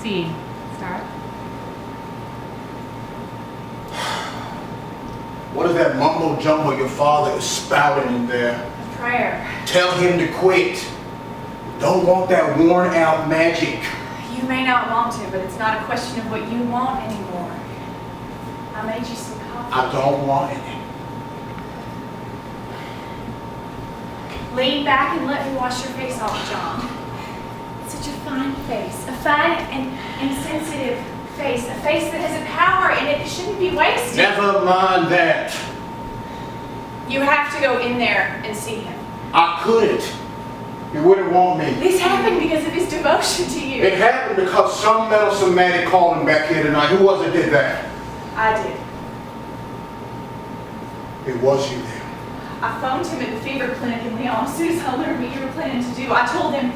Proceed. Start. What is that mumbo jumbo your father is spouting in there? A prayer. Tell him to quit. Don't want that worn out magic. You may not want to, but it's not a question of what you want anymore. I made you some coffee. I don't want it. Lean back and let me wash your face off, John. It's such a fine face. A fine and sensitive face. A face that has a power in it that shouldn't be wasted. Never mind that. You have to go in there and see him. I couldn't. He wouldn't want me. This happened because of his devotion to you. It happened because some meddlesome man called him back here tonight. Who was it did that? I did. It was you then. I phoned him at the fever clinic in Lyon as soon as I learned what you were planning to do. I told him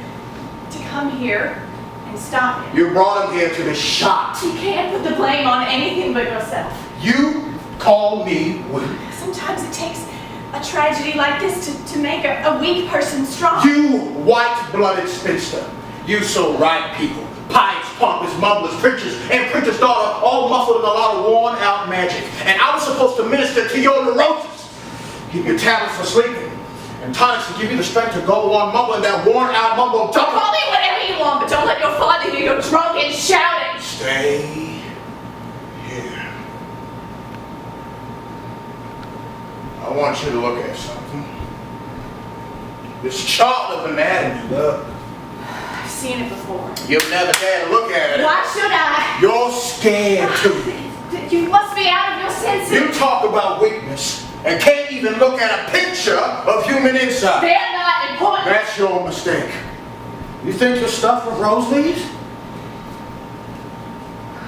to come here and stop him. You brought him here to the shot. You can't put the blame on anything but yourself. You called me weak. Sometimes it takes a tragedy like this to make a weak person strong. You white-blooded spinster. You so right people. Pious, pompous, mumblers, preachers, and preacher's daughter, all muffled in a lot of worn-out magic. And I was supposed to minister to your neurosis. Give you tablets for sleeping, and tonics to give you the strength to go on mumbling that worn-out mumble. Call me whatever you want, but don't let your father hear you drunk and shouting. Stay here. I want you to look at something. This chart of anatomy, look. I've seen it before. You've never had a look at it. Why should I? You're scared too. You must be out of your senses. You talk about weakness and can't even look at a picture of human inside. They're not important. That's your mistake. You think you're stuffed with rose leaves?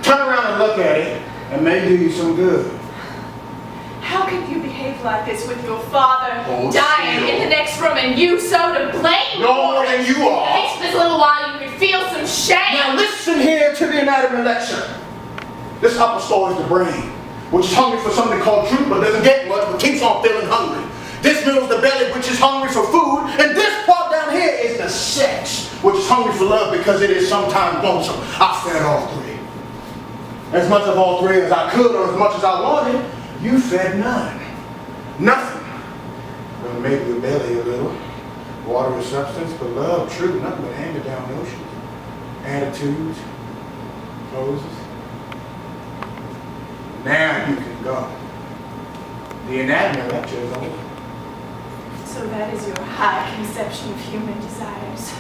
Turn around and look at it, and may do you some good. How can you behave like this with your father Hold dying still. in the next room and you so to blame? No more than you are. At least for this little while you could feel some shame. Now listen here to the anatomy lecture. This upper story is the brain, which is hungry for something called truth, but doesn't get much, but keeps on feeling hungry. This middle is the belly, which is hungry for food, and this part down here is the sex, which is hungry for love because it is sometimes lonesome. I fed all three. As much of all three as I could, or as much as I wanted. You fed none. Nothing. Well, maybe the belly a little. Water is substance, but love, truth, nothing but hand-me-down notions. Attitudes, poses. Now you can go. The anatomy lecture is over. So that is your high conception of human desires.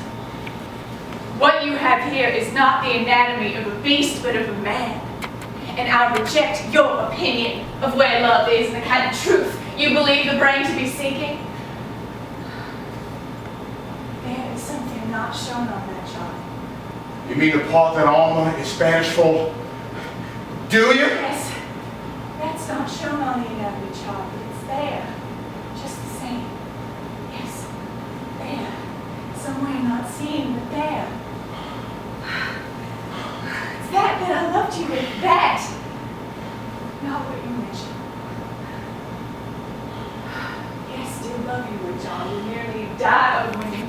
What you have here is not the anatomy of a beast, but of a man. And I reject your opinion of where love is and the kind of truth you believe the brain to be seeking. There is something not shown on that chart. You mean the part that Alma is Spanish for? Do you? Yes, that's not shown on the anatomy chart, but it's there. Just the same. Yes, there. Somewhere not seen, but there. It's that I loved you with. That. Not what you mentioned. Yes, still love you with John. You nearly died of when you